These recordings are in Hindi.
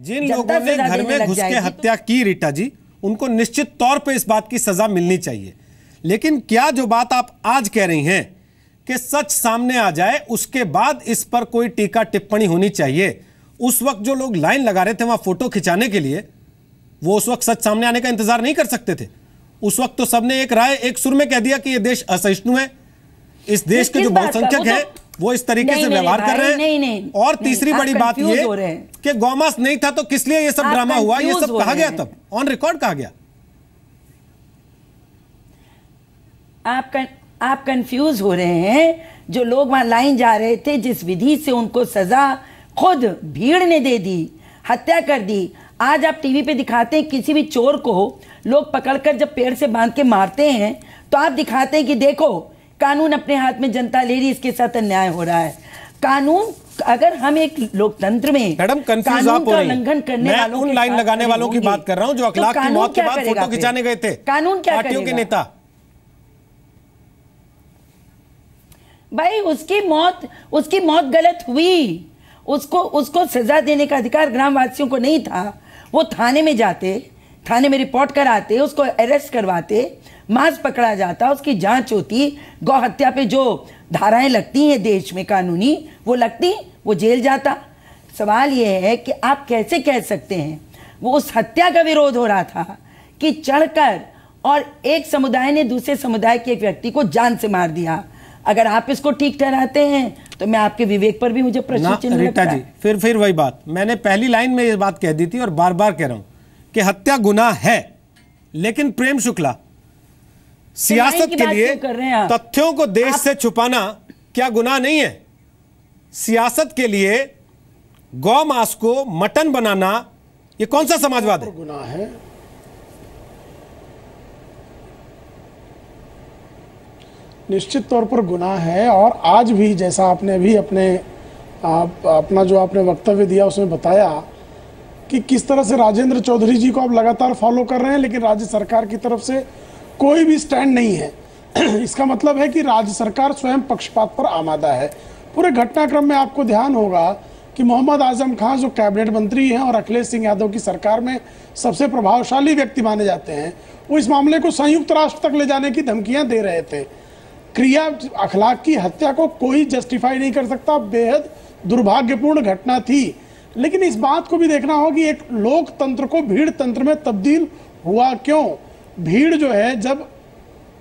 जिन लोगों ने घर में घुस के हत्या की रीटा जी, उनको निश्चित तौर पे इस बात की सजा मिलनी चाहिए। लेकिन क्या जो बात आप आज कह रही हैं कि सच सामने आ जाए उसके बाद इस पर कोई टीका टिप्पणी होनी चाहिए, उस वक्त जो लोग लाइन लगा रहे थे वहां फोटो खिंचाने के लिए, वो उस वक्त सच सामने आने का इंतजार नहीं कर सकते थे? उस वक्त तो सबने एक राय एक सुर में कह दिया कि ये देश असहिष्णु है, इस देश के जो बहुसंख्यक है वो इस तरीके से व्यवहार कर रहे हैं। नहीं, और तीसरी बड़ी बात ये कि गौमांस नहीं था तो किस लिए ये सब ड्रामा हुआ, ये सब कहा गया, तब ऑन रिकॉर्ड कहा गया। आप कंफ्यूज हो रहे हैं। जो लोग वहां लाइन जा रहे थे, जिस विधि से उनको सजा खुद भीड़ ने दे दी, हत्या कर दी। आज आप टीवी पे दिखाते हैं किसी भी चोर को लोग पकड़कर जब पेड़ से बांध के मारते हैं तो आप दिखाते हैं कि देखो कानून अपने हाथ में जनता ले रही, इसके साथ अन्याय हो रहा है। कानून, अगर हम एक लोकतंत्र में मैडम कंफ्यूज आप हो रही हैं, उल्लंघन करने वालों, उन लाइन लगाने वालों की बात कर रहा हूं जो अखलाक की मौत के बाद फोटो खिंचाने गए थे, कानून क्या पार्टियों के नेता। भाई उसकी मौत गलत हुई, उसको सजा देने का अधिकार ग्रामवासियों को नहीं था। वो थाने में जाते, थाने में रिपोर्ट कराते, उसको अरेस्ट करवाते, मांस पकड़ा जाता, उसकी जांच होती, गौ हत्या पे जो धाराएं लगती हैं देश में कानूनी वो लगती, वो जेल जाता। सवाल ये है कि आप कैसे कह सकते हैं, वो उस हत्या का विरोध हो रहा था कि चढ़कर और एक समुदाय ने दूसरे समुदाय के एक व्यक्ति को जान से मार दिया। अगर आप इसको ठीक ठहराते हैं तो मैं आपके विवेक पर भी मुझे प्रश्न चिन्ह रीटा जी, फिर वही बात, मैंने पहली लाइन में ये बात कह दी थी और बार बार कह रहा हूं कि हत्या गुनाह है, लेकिन प्रेम शुक्ला सियासत के लिए तथ्यों को देश से छुपाना क्या गुनाह नहीं है? सियासत के लिए गौ मांस को मटन बनाना ये कौन सा समाजवाद है? गुनाह है। निश्चित तौर पर गुनाह है। और आज भी जैसा आपने अभी अपना जो आपने वक्तव्य दिया उसमें बताया कि किस तरह से राजेंद्र चौधरी जी को आप लगातार फॉलो कर रहे हैं, लेकिन राज्य सरकार की तरफ से कोई भी स्टैंड नहीं है। इसका मतलब है कि राज्य सरकार स्वयं पक्षपात पर आमादा है। पूरे घटनाक्रम में आपको ध्यान होगा कि मोहम्मद आजम खान जो कैबिनेट मंत्री हैं और अखिलेश सिंह यादव की सरकार में सबसे प्रभावशाली व्यक्ति माने जाते हैं, वो इस मामले को संयुक्त राष्ट्र तक ले जाने की धमकियां दे रहे थे। क्रिया अखलाक की हत्या को कोई जस्टिफाई नहीं कर सकता, बेहद दुर्भाग्यपूर्ण घटना थी। लेकिन इस बात को भी देखना होगा कि एक लोकतंत्र को भीड़ तंत्र में तब्दील हुआ क्यों? भीड़ जो है, जब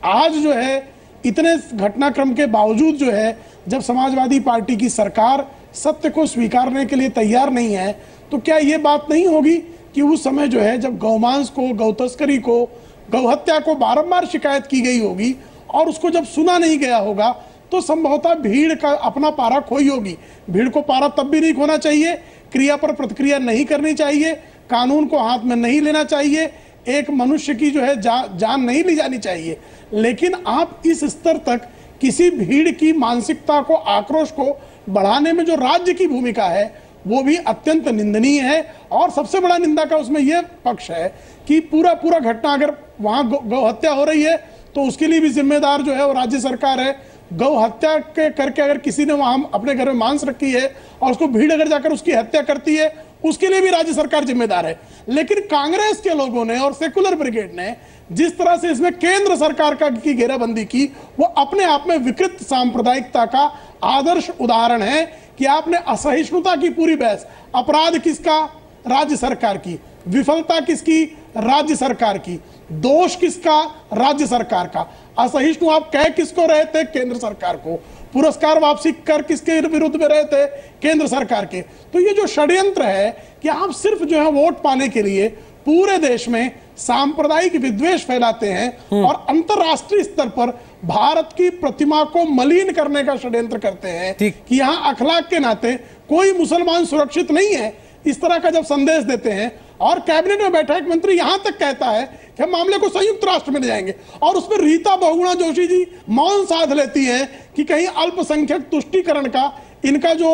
आज जो है इतने घटनाक्रम के बावजूद जो है, जब समाजवादी पार्टी की सरकार सत्य को स्वीकारने के लिए तैयार नहीं है, तो क्या ये बात नहीं होगी कि उस समय जो है जब गौमांस को, गौ तस्करी को, गौ हत्या को बारंबार शिकायत की गई होगी और उसको जब सुना नहीं गया होगा तो संभवतः भीड़ का अपना पारा खोई होगी। भीड़ को पारा तब भी नहीं खोना चाहिए, क्रिया पर प्रतिक्रिया नहीं करनी चाहिए, कानून को हाथ में नहीं लेना चाहिए, एक मनुष्य की जो है जान नहीं ली जानी चाहिए। लेकिन आप इस स्तर तक किसी भीड़ की मानसिकता को, आक्रोश को बढ़ाने में जो राज्य की भूमिका है वो भी अत्यंत निंदनीय है। और सबसे बड़ा निंदा का उसमें यह पक्ष है कि पूरा घटना, अगर वहां गौ हत्या हो रही है तो उसके लिए भी जिम्मेदार जो है वो राज्य सरकार है। गौ हत्या के करके अगर किसी ने वहां अपने घर में मांस रखी है और उसको भीड़ अगर जाकर उसकी हत्या करती है, उसके लिए भी राज्य सरकार जिम्मेदार है। लेकिन कांग्रेस के लोगों ने और सेकुलर ब्रिगेड ने जिस तरह से इसमें केंद्र सरकार की घेराबंदी की, वो अपने आप में विकृत सांप्रदायिकता का आदर्श उदाहरण है कि आपने असहिष्णुता की पूरी बहस, अपराध किसका? राज्य सरकार की। विफलता किसकी? राज्य सरकार की। दोष किसका? राज्य सरकार का। असहिष्णु आप कह किसको रहे थे? केंद्र सरकार को। पुरस्कार वापसी कर किसके विरुद्ध में रहे थे? केंद्र सरकार के। तो ये जो षड्यंत्र है कि आप सिर्फ जो है वोट पाने के लिए पूरे देश में सांप्रदायिक विद्वेष फैलाते हैं और अंतरराष्ट्रीय स्तर पर भारत की प्रतिमा को मलिन करने का षड्यंत्र करते हैं कि यहाँ अखलाक के नाते कोई मुसलमान सुरक्षित नहीं है, इस तरह का जब संदेश देते हैं। और कैबिनेट में बैठा एक मंत्री यहां तक कहता है कि हम मामले को संयुक्त राष्ट्र में ले जाएंगे, और उसमें रीता बहुगुणा जोशी जी मौन साध लेती हैं कि कहीं अल्पसंख्यक तुष्टीकरण का इनका जो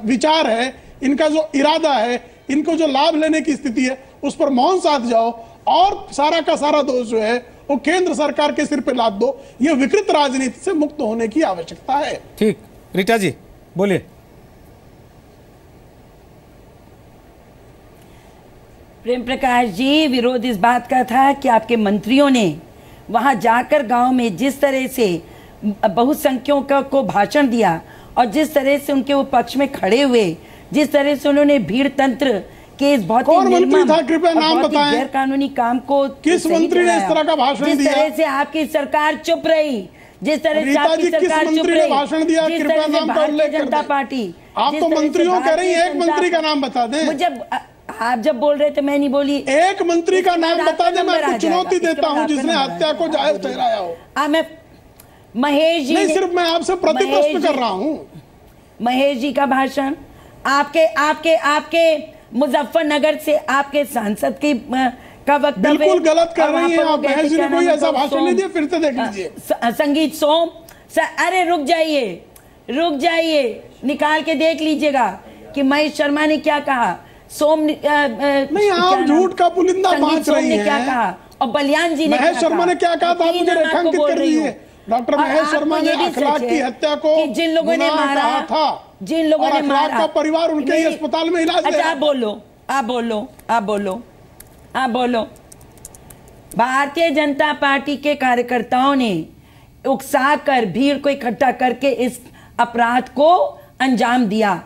विचार है, इनका जो इरादा है, इनको जो लाभ लेने की स्थिति है, उस पर मौन साध जाओ और सारा का सारा दोष जो है वो केंद्र सरकार के सिर पे लाद दो। ये विकृत राजनीति से मुक्त होने की आवश्यकता है। ठीक, रीटा जी बोलिए। प्रेम प्रकाश जी, विरोध इस बात का था कि आपके मंत्रियों ने वहां जाकर गांव में जिस तरह से बहुसंख्यकों को भाषण दिया और जिस तरह से उनके वो पक्ष में खड़े हुए, जिस तरह से उन्होंने भीड़ तंत्र के इस बहुत कौन मंत्री था, कृपया नाम बताएं। गैर कानूनी काम को किस मंत्री ने इस तरह का भाषण दिया? जिस तरह से आपकी सरकार चुप रही, जिस तरह से आपकी सरकार चुप रही, भाषण दिया, कृपया नाम का उल्लेख कर जनता पार्टी। आप तो मंत्रियों कह रही हैं, एक मंत्री का नाम बता दें। मुझे आप जब बोल रहे थे मैं नहीं बोली। एक मंत्री का नाम बता दें, मैं आपको चुनौती देता हूं जिसने हत्या को जायज ठहराया हो। मैं महेश जी, नहीं, सिर्फ मैं आपसे प्रतिप्रश्न कर रहा हूं। महेश जी का भाषण, आपके मुजफ्फरनगर से आपके सांसद की का वक्तव्य बिल्कुल गलत कर रही हैं आप। महेश जी ने कोई ऐसा भाषण नहीं दिया, फिर से देख लीजिए। संगीत सोम अरे रुक जाइए, निकाल के देख लीजिएगा कि महेश शर्मा ने क्या कहा। सोम नहीं, आप झूठ का पुलिंदा बांट रही हैं। क्या कहा और बलियान जी ने महेश शर्मा ने क्या कहा था, आप मुझे रेखांकित कर दीजिए। डॉक्टर महेश शर्मा ने अखलाक की हत्या को जिन लोगों ने मारा था, जिन लोगों ने मारा का परिवार उनके ही अस्पताल में इलाज। अच्छा, आप बोलो। भारतीय जनता पार्टी के कार्यकर्ताओं ने उकसाकर भीड़ को इकट्ठा करके इस अपराध को अंजाम दिया।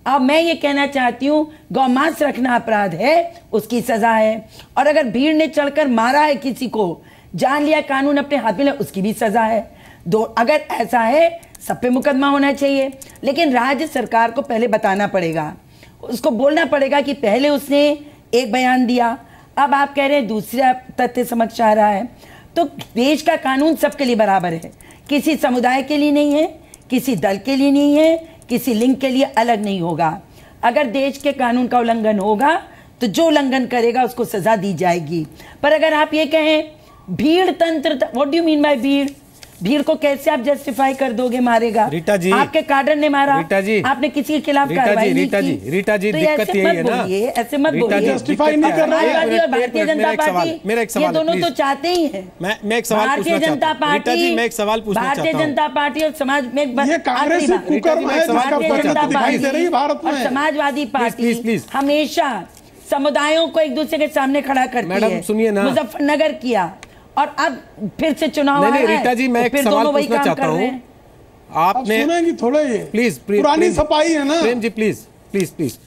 अब मैं ये कहना चाहती हूँ, गौमांस रखना अपराध है, उसकी सजा है। और अगर भीड़ ने चढ़कर मारा है किसी को, जान लिया, कानून अपने हाथ में लिया, उसकी भी सजा है। अगर ऐसा है, सब पे मुकदमा होना चाहिए। लेकिन राज्य सरकार को पहले बताना पड़ेगा, उसको बोलना पड़ेगा कि पहले उसने एक बयान दिया, अब आप कह रहे हैं दूसरा तथ्य समझ आ रहा है। तो देश का कानून सबके लिए बराबर है, किसी समुदाय के लिए नहीं है, किसी दल के लिए नहीं है, किसी लिंग के लिए अलग नहीं होगा। अगर देश के कानून का उल्लंघन होगा तो जो उल्लंघन करेगा उसको सजा दी जाएगी। पर अगर आप ये कहें भीड़ तंत्र, what do you mean by भीड़ को कैसे आप जस्टिफाई कर दोगे? मारेगा रीटा जी, आपके कार्डन ने मारा, रीटा जी, आपने किसी के खिलाफ कार्रवाई नहीं की। रीटा जी, दिक्कत यही है ना, ऐसे मत बोलिए। जस्टिफाई नहीं कर रहा है। समाजवादी और भारतीय जनता पार्टी ये दोनों तो चाहते ही हैं। मैं एक सवाल पूछना चाहता हूं। रीटा जी, मैं एक सवाल पूछना चाहता हूं। भारतीय जनता पार्टी और समाज में ये कांग्रेस से कुकर्म है, भारतीय जनता दिखाई दे रही है भारत में। और समाजवादी पार्टी हमेशा समुदायों को एक दूसरे के सामने खड़ा करती है। मैडम सुनिए ना, मुजफ्फरनगर किया और अब फिर से चुनाव नहीं, रीटा जी, मैं एक सवाल पूछना चाहता हूँ। आपने सुनेंगी थोड़ा, ये प्लीज, पुरानी सफाई है ना। प्रेम जी, प्लीज।